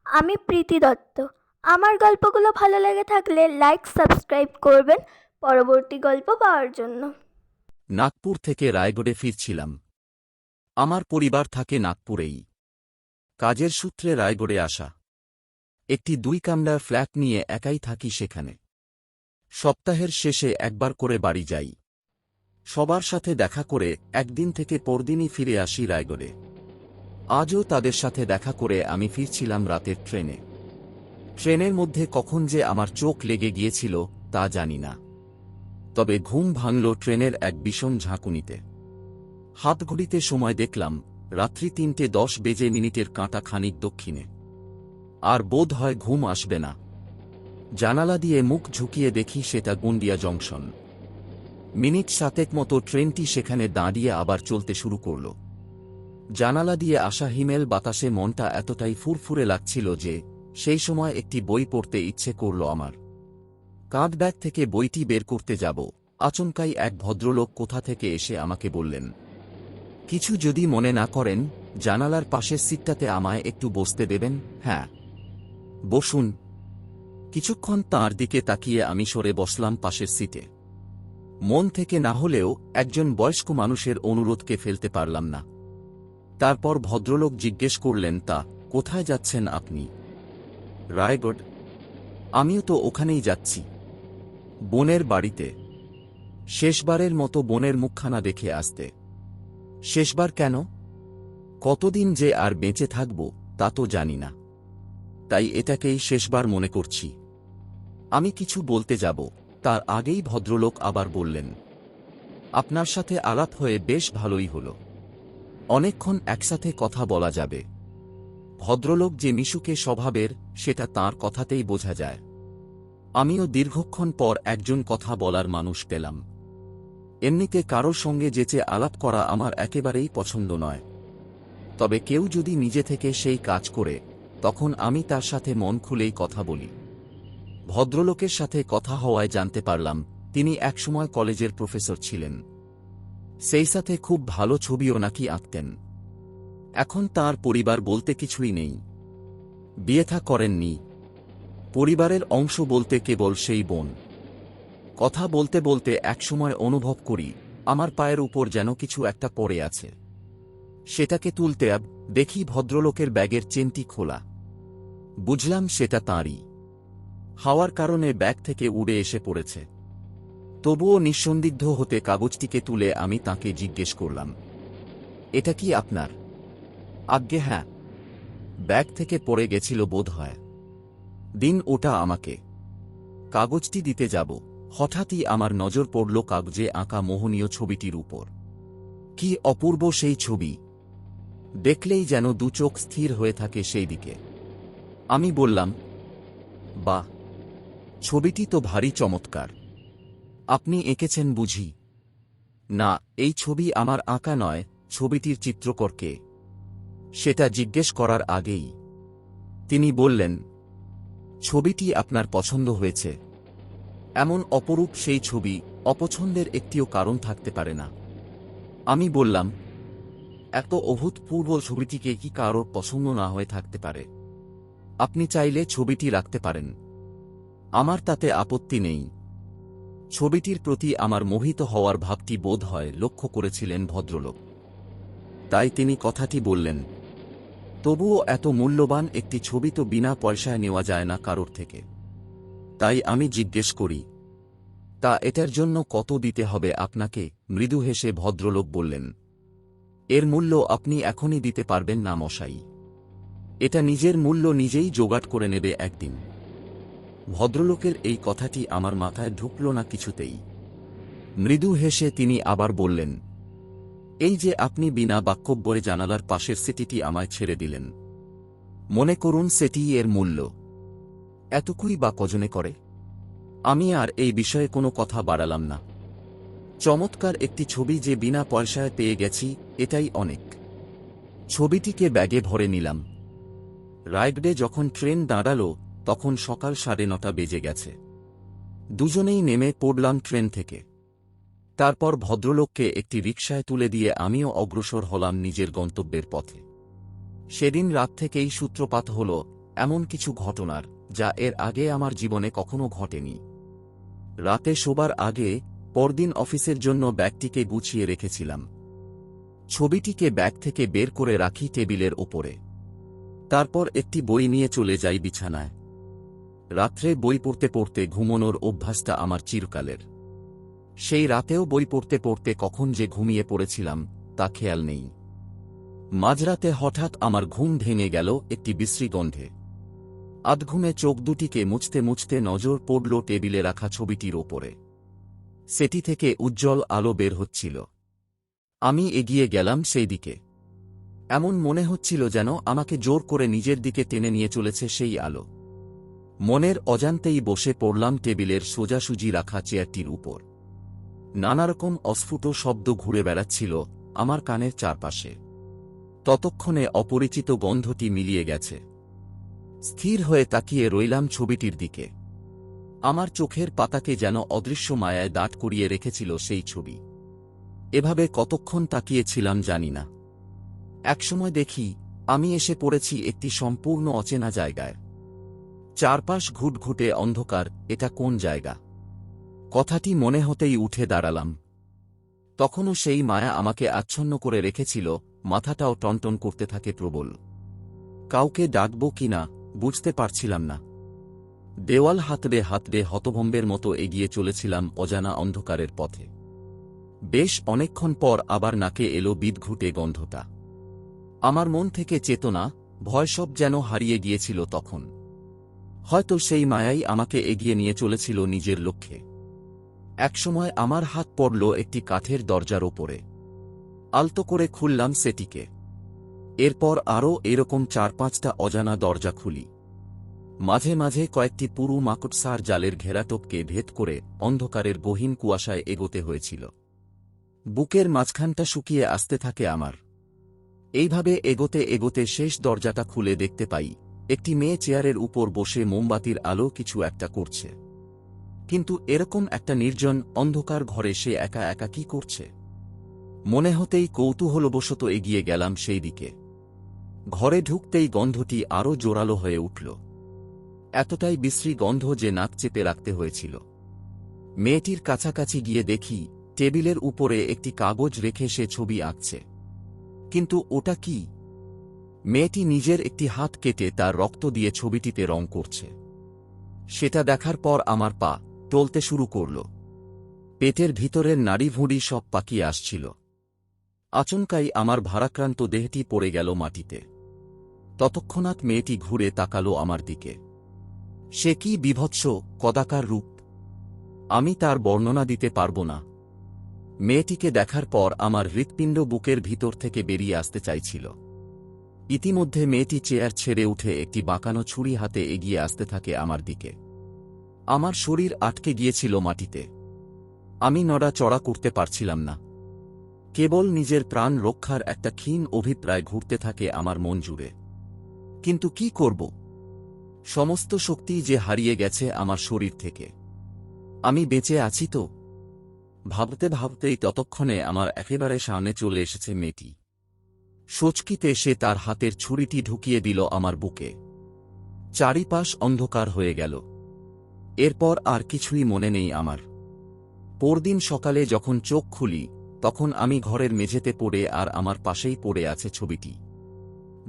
আমি প্রীতি দত্ত। আমার গল্পগুলো ভালো লেগে থাকলে লাইক সাবস্ক্রাইব করবেন পরবর্তী গল্প পাওয়ার জন্য। নাগপুর থেকে রায়গড়ে ফিরছিলাম। আমার পরিবার থাকে নাগপুরেই। কাজের সূত্রে রায়গড়ে আসা। একটি 2 কামরার ফ্ল্যাট নিয়ে একাই থাকি সেখানে। সপ্তাহের শেষে একবার করে বাড়ি যাই। সবার সাথে দেখা করে একদিন থেকে পরদিনই ফিরে আসি রায়গড়ে। আজও তাদের সাথে দেখা করে আমি ফিরছিলাম রাতের ট্রেনে। ট্রেনের মধ্যে কখন যে আমার চোখ লেগে গিয়েছিল তা জানি না। তবে ঘুম ভাঙল ট্রেনের এক ভীষণ ঝাঁকুনিতে। হাতঘড়িতে সময় দেখলাম রাত্রি 3:10 কাঁটা খানিক দক্ষিণে। আর বোধ হয় ঘুম আসবে না। জানালা দিয়ে মুখ ঝুঁকিয়ে দেখি সেটা গুন্ডিয়া জংশন। মিনিট 7 মতো ট্রেনটি সেখানে দাঁড়িয়ে আবার চলতে শুরু করল। জানালা দিয়ে আসা হিমেল বাতাসে মনটা এতটাই ফুরফুরে লাগছিল যে সেই সময় একটি বই পড়তে ইচ্ছে করল আমার। কাঁধ ব্যাগ থেকে বইটি বের করতে যাব, আচমকাই এক ভদ্রলোক কোথা থেকে এসে আমাকে বললেন, কিছু যদি মনে না করেন জানালার পাশের সিটটাতে আমায় একটু বসতে দেবেন। হ্যাঁ, বসুন। কিছুক্ষণ তাঁর দিকে তাকিয়ে আমি সরে বসলাম পাশের সিটে। মন থেকে না হলেও একজন বয়স্ক মানুষের অনুরোধকে ফেলতে পারলাম না। তারপর ভদ্রলোক জিজ্ঞেস করলেন, তা কোথায় যাচ্ছেন আপনি? রায়গড়। আমিও তো ওখানেই যাচ্ছি, বোনের বাড়িতে। শেষবারের মতো বোনের মুখখানা দেখে আসতে। শেষবার কেন? কতদিন যে আর বেঁচে থাকব তা তো জানি না, তাই এটাকেই শেষবার মনে করছি। আমি কিছু বলতে যাব, তার আগেই ভদ্রলোক আবার বললেন, আপনার সাথে আলাপ হয়ে বেশ ভালোই হল। অনেকক্ষণ একসাথে কথা বলা যাবে। ভদ্রলোক যে মিশুকে স্বভাবের সেটা তাঁর কথাতেই বোঝা যায়। আমিও দীর্ঘক্ষণ পর একজন কথা বলার মানুষ পেলাম। এমনিতে কারোর সঙ্গে যেচে আলাপ করা আমার একেবারেই পছন্দ নয়। তবে কেউ যদি নিজে থেকে সেই কাজ করে তখন আমি তার সাথে মন খুলেই কথা বলি। ভদ্রলোকের সাথে কথা হওয়ায় জানতে পারলাম তিনি একসময় কলেজের প্রফেসর ছিলেন। সেই সাথে খুব ভালো ছবিও নাকি আঁকতেন। এখন তার পরিবার বলতে কিছুই নেই। বিয়ে থা করেননি। পরিবারের অংশ বলতে কেবল সেই বোন। কথা বলতে বলতে একসময় অনুভব করি আমার পায়ের উপর যেন কিছু একটা পড়ে আছে। সেটাকে তুলতে দেখি ভদ্রলোকের ব্যাগের চেনটি খোলা। বুঝলাম সেটা তাঁরই। হাওয়ার কারণে ব্যাগ থেকে উড়ে এসে পড়েছে। তবুও নিঃসন্দিগ্ধ হতে কাগজটিকে তুলে আমি তাঁকে জিজ্ঞেস করলাম, এটা কি আপনার? আজ্ঞে হ্যাঁ, ব্যাগ থেকে পড়ে গেছিল বোধ হয়। দিন ওটা আমাকে। কাগজটি দিতে যাব, হঠাৎই আমার নজর পড়ল কাগজে আঁকা মোহনীয় ছবিটির উপর। কি অপূর্ব সেই ছবি! দেখলেই যেন দু চোখ স্থির হয়ে থাকে সেই দিকে। আমি বললাম, বাহ, ছবিটি তো ভারী চমৎকার। আপনি এঁকেছেন বুঝি? না, এই ছবি আমার আঁকা নয়। ছবিটির চিত্রকর কে? সেটা জিজ্ঞেস করার আগেই তিনি বললেন, ছবিটি আপনার পছন্দ হয়েছে। এমন অপরূপ সেই ছবি, অপছন্দের একটিও কারণ থাকতে পারে না। আমি বললাম, এত অভূতপূর্ব ছবিটিকে কি কারোর পছন্দ না হয়ে থাকতে পারে? আপনি চাইলে ছবিটি রাখতে পারেন, আমার তাতে আপত্তি নেই। ছবিটির প্রতি আমার মোহিত হওয়ার ভাবটি বোধ হয় লক্ষ্য করেছিলেন ভদ্রলোক, তাই তিনি কথাটি বললেন। তবুও এত মূল্যবান একটি ছবি তো বিনা পয়সায় নেওয়া যায় না কারোর থেকে। তাই আমি জিজ্ঞেস করি, তা এটার জন্য কত দিতে হবে আপনাকে? মৃদু হেসে ভদ্রলোক বললেন, এর মূল্য আপনি এখনই দিতে পারবেন না মশাই। এটা নিজের মূল্য নিজেই জোগাড় করে নেবে একদিন। ভদ্রলোকের এই কথাটি আমার মাথায় ঢুকল না কিছুতেই। মৃদু হেসে তিনি আবার বললেন, এই যে আপনি বিনা বাক্যব্যয়ে জানালার পাশের সেটিটি আমায় ছেড়ে দিলেন, মনে করুন সেটিই এর মূল্য। এতকুই বা কজনে করে? আমি আর এই বিষয়ে কোনো কথা বাড়ালাম না। চমৎকার একটি ছবি যে বিনা পয়সায় পেয়ে গেছি, এটাই অনেক। ছবিটিকে ব্যাগে ভরে নিলাম। রায়গড়ে যখন ট্রেন দাঁড়ালো তখন সকাল 9:30 বেজে গেছে। দুজনেই নেমে পড়লাম ট্রেন থেকে। তারপর ভদ্রলোককে একটি রিকশায় তুলে দিয়ে আমিও অগ্রসর হলাম নিজের গন্তব্যের পথে। সেদিন রাত থেকেই সূত্রপাত হল এমন কিছু ঘটনার, যা এর আগে আমার জীবনে কখনো ঘটেনি। রাতে শোবার আগে পরদিন অফিসের জন্য ব্যাগটিকে গুছিয়ে রেখেছিলাম। ছবিটিকে ব্যাগ থেকে বের করে রাখি টেবিলের ওপরে। তারপর একটি বই নিয়ে চলে যাই বিছানায়। রাত্রে বই পড়তে পড়তে ঘুমানোর অভ্যাসটা আমার চিরকালের। সেই রাতেও বই পড়তে পড়তে কখন যে ঘুমিয়ে পড়েছিলাম তা খেয়াল নেই। মাঝরাতে হঠাৎ আমার ঘুম ভেঙে গেল একটি বিশ্রী গন্ধে। আধঘুমে চোখ দুটিকে মুছতে মুছতে নজর পড়ল টেবিলে রাখা ছবিটির ওপরে। সেটি থেকে উজ্জ্বল আলো বের হচ্ছিল। আমি এগিয়ে গেলাম সেই দিকে। এমন মনে হচ্ছিল যেন আমাকে জোর করে নিজের দিকে টেনে নিয়ে চলেছে সেই আলো। মনের অজান্তেই বসে পড়লাম টেবিলের সোজাসুজি রাখা চেয়ারটির উপর। নানারকম অস্ফুট শব্দ ঘুরে বেড়াচ্ছিল আমার কানের চারপাশে। ততক্ষণে অপরিচিত গন্ধটি মিলিয়ে গেছে। স্থির হয়ে তাকিয়ে রইলাম ছবিটির দিকে। আমার চোখের পাতাকে যেন অদৃশ্য মায়ায় দাঁড় করিয়ে রেখেছিল সেই ছবি। এভাবে কতক্ষণ তাকিয়েছিলাম জানি না। একসময় দেখি আমি এসে পড়েছি একটি সম্পূর্ণ অচেনা জায়গায়। চারপাশ ঘুটঘুটে অন্ধকার। এটা কোন জায়গা? কথাটি মনে হতেই উঠে দাঁড়ালাম। তখনও সেই মায়া আমাকে আচ্ছন্ন করে রেখেছিল। মাথাটাও টনটন করতে থাকে প্রবল। কাউকে ডাকব কিনা বুঝতে পারছিলাম না। দেওয়াল হাতড়ে হাতড়ে হতভম্বের মতো এগিয়ে চলেছিলাম অজানা অন্ধকারের পথে। বেশ অনেকক্ষণ পর আবার নাকে এলো বিদঘুটে গন্ধটা। আমার মন থেকে চেতনা, ভয় সব যেন হারিয়ে গিয়েছিল তখন। হয়তো সেই মায়াই আমাকে এগিয়ে নিয়ে চলেছিল নিজের লক্ষ্যে। একসময় আমার হাত পড়ল একটি কাঠের দরজার ওপরে। আলতো করে খুললাম সেটিকে। এরপর আরও এরকম ৪-৫টা অজানা দরজা খুলি। মাঝে মাঝে কয়েকটি পুরু মাকড়সার জালের ঘেরাটোপকে ভেদ করে অন্ধকারের গহীন কুয়াশায় এগোতে হয়েছিল। বুকের মাঝখানটা শুকিয়ে আসতে থাকে আমার। এইভাবে এগোতে এগোতে শেষ দরজাটা খুলে দেখতে পাই একটি মেয়ে চেয়ারের উপর বসে মোমবাতির আলো কিছু একটা করছে। কিন্তু এরকম একটা নির্জন অন্ধকার ঘরে সে একা একা কি করছে? মনে হতেই কৌতূহলবশত এগিয়ে গেলাম সেই দিকে। ঘরে ঢুকতেই গন্ধটি আরও জোরালো হয়ে উঠল। এতটাই বিশ্রী গন্ধ যে নাক চেপে রাখতে হয়েছিল। মেয়েটির কাছাকাছি গিয়ে দেখি টেবিলের উপরে একটি কাগজ রেখে সে ছবি আঁকছে। কিন্তু ওটা কি? মেয়েটি নিজের একটি হাত কেটে তার রক্ত দিয়ে ছবিটিতে রং করছে। সেটা দেখার পর আমার পা টলতে শুরু করল। পেটের ভিতরের নাড়িভুঁড়ি সব পাকিয়ে আসছিল। আচমকাই আমার ভারাক্রান্ত দেহটি পড়ে গেল মাটিতে। ততক্ষণাৎ মেয়েটি ঘুরে তাকালো আমার দিকে। সে কি বীভৎস কদাকার রূপ! আমি তার বর্ণনা দিতে পারব না। মেয়েটিকে দেখার পর আমার হৃৎপিণ্ড বুকের ভিতর থেকে বেরিয়ে আসতে চাইছিল। ইতিমধ্যে মেয়েটি চেয়ার ছেড়ে উঠে একটি বাঁকানো ছুরি হাতে এগিয়ে আসতে থাকে আমার দিকে। আমার শরীর আটকে গিয়েছিল মাটিতে। আমি নড়াচড়া করতে পারছিলাম না। কেবল নিজের প্রাণ রক্ষার একটা ক্ষীণ অভিপ্রায় ঘুরতে থাকে আমার মন জুড়ে। কিন্তু কি করব? সমস্ত শক্তি যে হারিয়ে গেছে আমার শরীর থেকে। আমি বেঁচে আছি তো? ভাবতে ভাবতেই ততক্ষণে আমার একেবারে সামনে চলে এসেছে মেয়েটি। সোচকিতে সে তার হাতের ছুরিটি ঢুকিয়ে দিল আমার বুকে। চারিপাশ অন্ধকার হয়ে গেল। এরপর আর কিছুই মনে নেই আমার। পরদিন সকালে যখন চোখ খুলি তখন আমি ঘরের মেঝেতে পড়ে আর আমার পাশেই পড়ে আছে ছবিটি।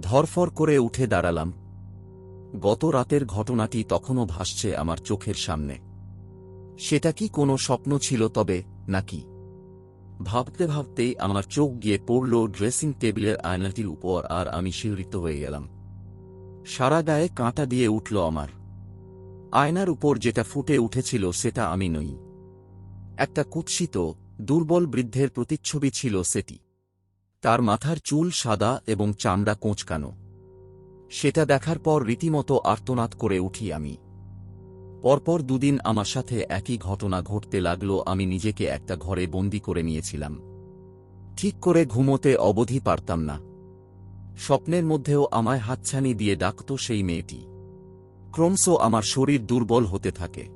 ধরফর করে উঠে দাঁড়ালাম। গত রাতের ঘটনাটি তখনও ভাসছে আমার চোখের সামনে। সেটা কি কোনো স্বপ্ন ছিল তবে, নাকি? ভাবতে ভাবতেই আমার চোখ গিয়ে পড়ল ড্রেসিং টেবিলের আয়নাটির উপর আর আমি শিহরিত হয়ে গেলাম। সারা গায়ে কাঁটা দিয়ে উঠল আমার। আয়নার উপর যেটা ফুটে উঠেছিল সেটা আমি নই। একটা কুৎসিত, দুর্বল বৃদ্ধের প্রতিচ্ছবি ছিল সেটি। তার মাথার চুল সাদা এবং চামড়া কোঁচকানো। সেটা দেখার পর রীতিমতো আর্তনাদ করে উঠি আমি। পরপর দুদিন আমার সাথে একই ঘটনা ঘটতে লাগল। আমি নিজেকে একটা ঘরে বন্দি করে নিয়েছিলাম। ঠিক করে ঘুমোতে অবধি পারতাম না। স্বপ্নের মধ্যেও আমায় হাতছানি দিয়ে ডাকত সেই মেয়েটি। ক্রমশ আমার শরীর দুর্বল হতে থাকে।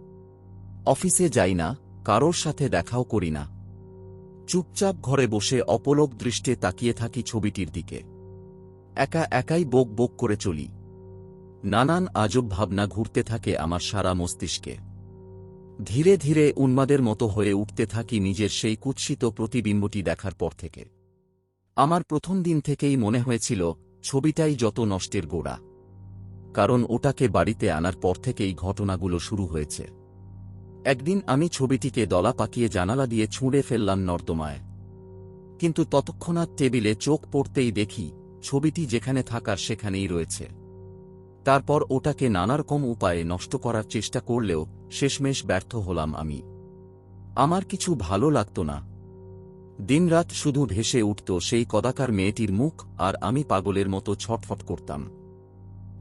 অফিসে যাই না, কারোর সাথে দেখাও করি না। চুপচাপ ঘরে বসে অপলক দৃষ্টে তাকিয়ে থাকি ছবিটির দিকে। একা একাই বোক বোক করে চলি। নানান আজব ভাবনা ঘুরতে থাকে আমার সারা মস্তিষ্কে। ধীরে ধীরে উন্মাদের মতো হয়ে উঠতে থাকি নিজের সেই কুৎসিত প্রতিবিম্বটি দেখার পর থেকে। আমার প্রথম দিন থেকেই মনে হয়েছিল ছবিটাই যত নষ্টের গোড়া, কারণ ওটাকে বাড়িতে আনার পর থেকেই ঘটনাগুলো শুরু হয়েছে। একদিন আমি ছবিটিকে দলা পাকিয়ে জানালা দিয়ে ছুঁড়ে ফেললাম নর্দমায়, কিন্তু ততক্ষণাৎ টেবিলে চোখ পড়তেই দেখি ছবিটি যেখানে থাকার সেখানেই রয়েছে। তারপর ওটাকে নানারকম উপায়ে নষ্ট করার চেষ্টা করলেও শেষমেশ ব্যর্থ হলাম আমি। আমার কিছু ভালো লাগত না। দিনরাত শুধু ভেসে উঠত সেই কদাকার মেয়েটির মুখ, আর আমি পাগলের মতো ছটফট করতাম।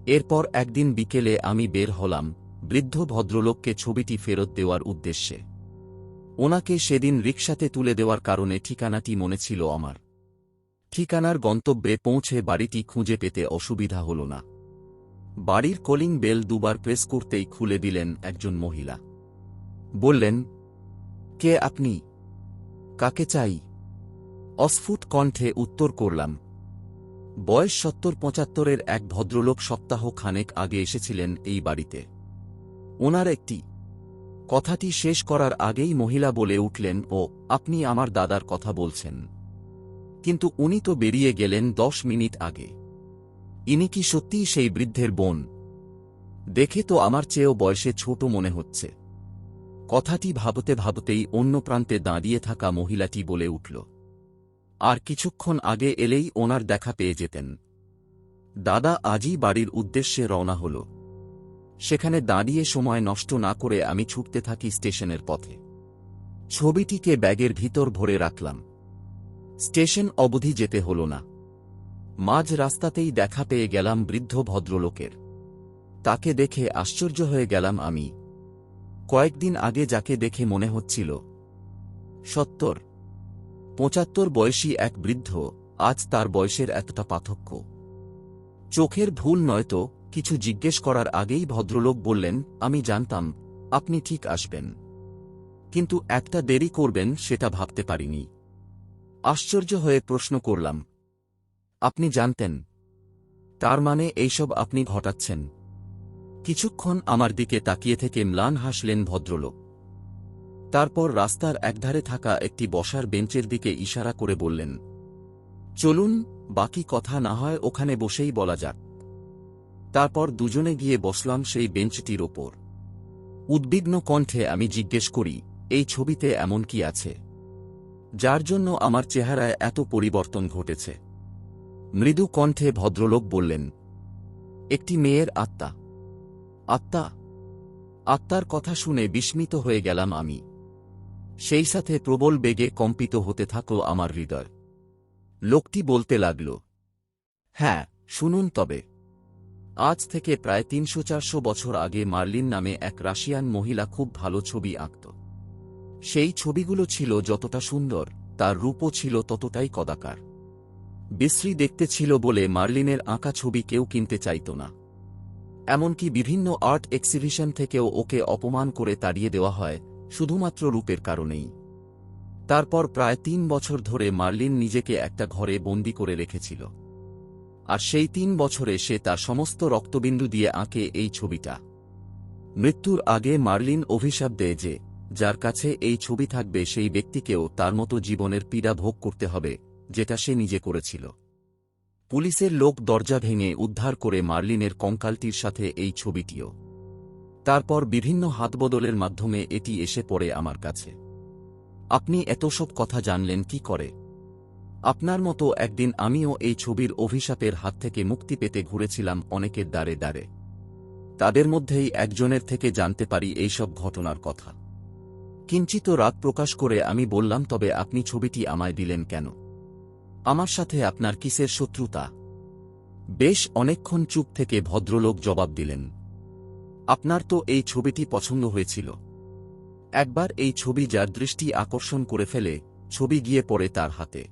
এরপর একদিন বিকেলে আমি বের হলাম বৃদ্ধ ভদ্রলোককে ছবিটি ফেরত দেওয়ার উদ্দেশ্যে। ওনাকে সেদিন রিকশাতে তুলে দেওয়ার কারণে ঠিকানাটি মনে ছিল আমার। ঠিকানার গন্তব্যে পৌঁছে বাড়িটি খুঁজে পেতে অসুবিধা হল না। বাড়ির কলিং বেল দুবার প্রেস করতেই খুলে দিলেন একজন মহিলা। বললেন, কে আপনি? কাকে চাই? অস্ফুট কণ্ঠে উত্তর করলাম, বয়স ৭০-৭৫-এর এক ভদ্রলোক সপ্তাহ খানেক আগে এসেছিলেন এই বাড়িতে। ওনার একটি। কথাটি শেষ করার আগেই মহিলা বলে উঠলেন, ও আপনি আমার দাদার কথা বলছেন। কিন্তু উনি তো বেরিয়ে গেলেন ১০ মিনিট আগে। ইনি কি সত্যিই সেই বৃদ্ধের বোন? দেখে তো আমার চেয়েও বয়সে ছোট মনে হচ্ছে। কথাটি ভাবতে ভাবতেই অন্য প্রান্তে দাঁড়িয়ে থাকা মহিলাটি বলে উঠল, আর কিছুক্ষণ আগে এলেই ওনার দেখা পেয়ে যেতেন। দাদা আজই বাড়ির উদ্দেশ্যে রওনা হল। সেখানে দাঁড়িয়ে সময় নষ্ট না করে আমি ছুটতে থাকি স্টেশনের পথে। ছবিটিকে ব্যাগের ভিতর ভরে রাখলাম। স্টেশন অবধি যেতে হল না। মাঝ রাস্তাতেই দেখা পেয়ে গেলাম বৃদ্ধ ভদ্রলোকের। তাকে দেখে আশ্চর্য হয়ে গেলাম আমি। কয়েকদিন আগে যাকে দেখে মনে হচ্ছিল ৭০-৭৫ বয়সী এক বৃদ্ধ, আজ তার বয়সের এতটা পার্থক্য। চোখের ভুল নয়তো? কিছু জিজ্ঞেস করার আগেই ভদ্রলোক বললেন, আমি জানতাম আপনি ঠিক আসবেন, কিন্তু একটা দেরি করবেন সেটা ভাবতে পারিনি। আশ্চর্য হয়ে প্রশ্ন করলাম, আপনি জানতেন? তার মানে এইসব আপনি ঘটাচ্ছেন? কিছুক্ষণ আমার দিকে তাকিয়ে থেকে ম্লান হাসলেন ভদ্রলোক। তারপর রাস্তার একধারে থাকা একটি বসার বেঞ্চের দিকে ইশারা করে বললেন, চলুন, বাকি কথা না হয় ওখানে বসেই বলা যাক। তারপর দুজনে গিয়ে বসলাম সেই বেঞ্চটির ওপর। উদ্বিগ্ন কণ্ঠে আমি জিজ্ঞেস করি, এই ছবিতে এমন কি আছে যার জন্য আমার চেহারায় এত পরিবর্তন ঘটেছে? মৃদু কণ্ঠে ভদ্রলোক বললেন, একটি মেয়ের আত্মা। আত্মা? আত্মার কথা শুনে বিস্মিত হয়ে গেলাম আমি। সেই সাথে প্রবল বেগে কম্পিত হতে থাকল আমার হৃদয়। লোকটি বলতে লাগল, হ্যাঁ, শুনুন তবে। আজ থেকে প্রায় ৩০০-৪০০ বছর আগে মার্লিন নামে এক রাশিয়ান মহিলা খুব ভালো ছবি আঁকত। সেই ছবিগুলো ছিল যতটা সুন্দর, তার রূপও ছিল ততটাই কদাকার। বিশ্রী দেখতে ছিল বলে মার্লিনের আঁকা ছবি কেউ কিনতে চাইত না। এমনকি বিভিন্ন আর্ট এক্সিবিশন থেকেও ওকে অপমান করে তাড়িয়ে দেওয়া হয় শুধুমাত্র রূপের কারণেই। তারপর প্রায় ৩ বছর ধরে মার্লিন নিজেকে একটা ঘরে বন্দি করে রেখেছিল, আর সেই ৩ বছরে সে তার সমস্ত রক্তবিন্দু দিয়ে আঁকে এই ছবিটা। মৃত্যুর আগে মার্লিন অভিশাপ দেয় যে যার কাছে এই ছবি থাকবে সেই ব্যক্তিকেও তার মতো জীবনের পীড়া ভোগ করতে হবে, যেটা সে নিজে করেছিল। পুলিশের লোক দরজা ভেঙে উদ্ধার করে মার্লিনের কঙ্কালটির সাথে এই ছবিটিও। তারপর বিভিন্ন হাতবদলের মাধ্যমে এটি এসে পড়ে আমার কাছে। আপনি এত সব কথা জানলেন কি করে? আপনার মতো একদিন আমিও এই ছবির অভিশাপের হাত থেকে মুক্তি পেতে ঘুরেছিলাম অনেকের দ্বারে দ্বারে। তাদের মধ্যেই একজনের থেকে জানতে পারি এইসব ঘটনার কথা। কিঞ্চিত রাগ প্রকাশ করে আমি বললাম, তবে আপনি ছবিটি আমায় দিলেন কেন? আমার সাথে আপনার কিসের শত্রুতা? বেশ অনেকক্ষণ চুপ থেকে ভদ্রলোক জবাব দিলেন, আপনার তো এই ছবিটি পছন্দ হয়েছিল। একবার এই ছবি যার দৃষ্টি আকর্ষণ করে ফেলে, ছবি গিয়ে পড়ে তার হাতে,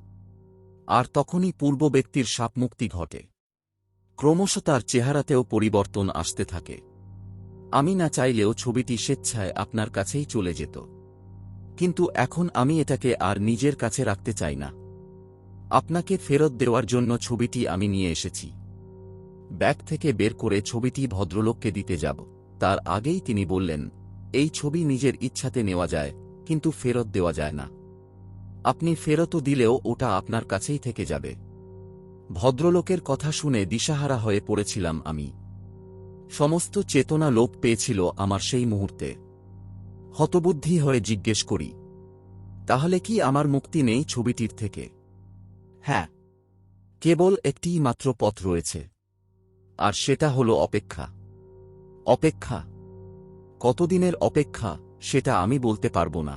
আর তখনই পূর্ব ব্যক্তির শাপমুক্তি ঘটে। ক্রমশ তার চেহারাতেও পরিবর্তন আসতে থাকে। আমি না চাইলেও ছবিটি স্বেচ্ছায় আপনার কাছেই চলে যেত, কিন্তু এখন আমি এটাকে আর নিজের কাছে রাখতে চাই না। আপনাকে ফেরত দেওয়ার জন্য ছবিটি আমি নিয়ে এসেছি। ব্যাগ থেকে বের করে ছবিটি ভদ্রলোককে দিতে যাব তার আগেই তিনি বললেন, এই ছবি নিজের ইচ্ছাতে নেওয়া যায়, কিন্তু ফেরত দেওয়া যায় না। আপনি ফেরতও দিলেও ওটা আপনার কাছেই থেকে যাবে। ভদ্রলোকের কথা শুনে দিশাহারা হয়ে পড়েছিলাম আমি। সমস্ত চেতনা লোপ পেয়েছিল আমার সেই মুহূর্তে। হতবুদ্ধি হয়ে জিজ্ঞেস করি, তাহলে কি আমার মুক্তি নেই ছবিটির থেকে? হ্যাঁ, কেবল একটিই মাত্র পথ রয়েছে, আর সেটা হলো অপেক্ষা। অপেক্ষা? কতদিনের অপেক্ষা সেটা আমি বলতে পারবো না,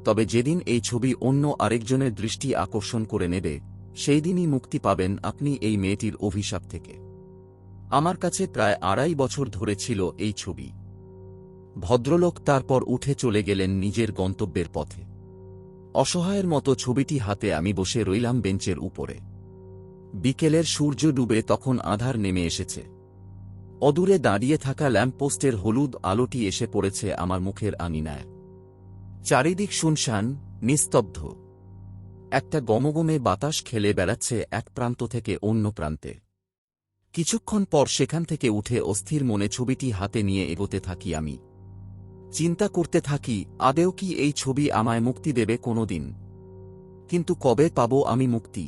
তবে যেদিন এই ছবি অন্য আরেকজনের দৃষ্টি আকর্ষণ করে নেবে, সেই দিনই মুক্তি পাবেন আপনি এই মেয়েটির অভিশাপ থেকে। আমার কাছে প্রায় 2.5 বছর ধরে ছিল এই ছবি। ভদ্রলোক তারপর উঠে চলে গেলেন নিজের গন্তব্যের পথে। অসহায়ের মতো ছবিটি হাতে আমি বসে রইলাম বেঞ্চের উপরে। বিকেলের সূর্য ডুবে তখন আঁধার নেমে এসেছে। অদূরে দাঁড়িয়ে থাকা ল্যাম্পপোস্টের হলুদ আলোটি এসে পড়েছে আমার মুখের আঙিনায়। চারিদিক শুনশান, নিস্তব্ধ। একটা গমগমে বাতাস খেলে বেড়াচ্ছে এক প্রান্ত থেকে অন্য প্রান্তে। কিছুক্ষণ পর সেখান থেকে উঠে অস্থির মনে ছবিটি হাতে নিয়ে এগোতে থাকি আমি। চিন্তা করতে থাকি, আদেও কি এই ছবি আমায় মুক্তি দেবে কোনোদিন? কিন্তু কবে পাব আমি মুক্তি?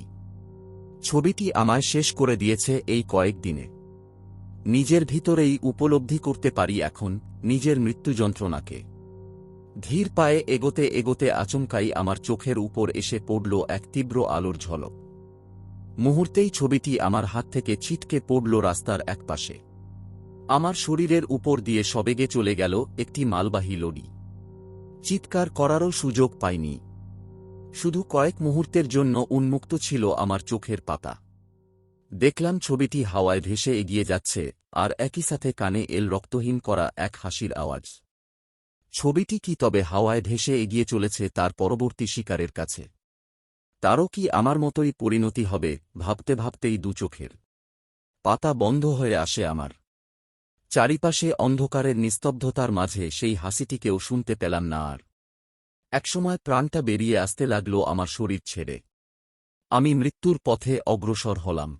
ছবিটি আমায় শেষ করে দিয়েছে এই কয়েকদিনে। নিজের ভিতরেই উপলব্ধি করতে পারি এখন নিজের মৃত্যু যন্ত্রণাকে। ধীর পায়ে এগোতে এগোতে আচমকাই আমার চোখের উপর এসে পড়ল এক তীব্র আলোর ঝলক। মুহূর্তেই ছবিটি আমার হাত থেকে ছিটকে পড়ল রাস্তার একপাশে। আমার শরীরের উপর দিয়ে সবেগে চলে গেল একটি মালবাহী লরি। চিৎকার করারও সুযোগ পাইনি। শুধু কয়েক মুহূর্তের জন্য উন্মুক্ত ছিল আমার চোখের পাতা। দেখলাম ছবিটি হাওয়ায় ভেসে এগিয়ে যাচ্ছে, আর একই সাথে কানে এল রক্তহীন করা এক হাসির আওয়াজ। ছবিটি কি তবে হাওয়ায় ভেসে এগিয়ে চলেছে তার পরবর্তী শিকারের কাছে? তারও কি আমার মতোই পরিণতি হবে? ভাবতে ভাবতেই দু চোখের পাতা বন্ধ হয়ে আসে আমার। চারিপাশে অন্ধকারের নিস্তব্ধতার মাঝে সেই হাসিটিকেও শুনতে পেলাম না আর। একসময় প্রাণটা বেরিয়ে আসতে লাগল আমার শরীর ছেড়ে। আমি মৃত্যুর পথে অগ্রসর হলাম।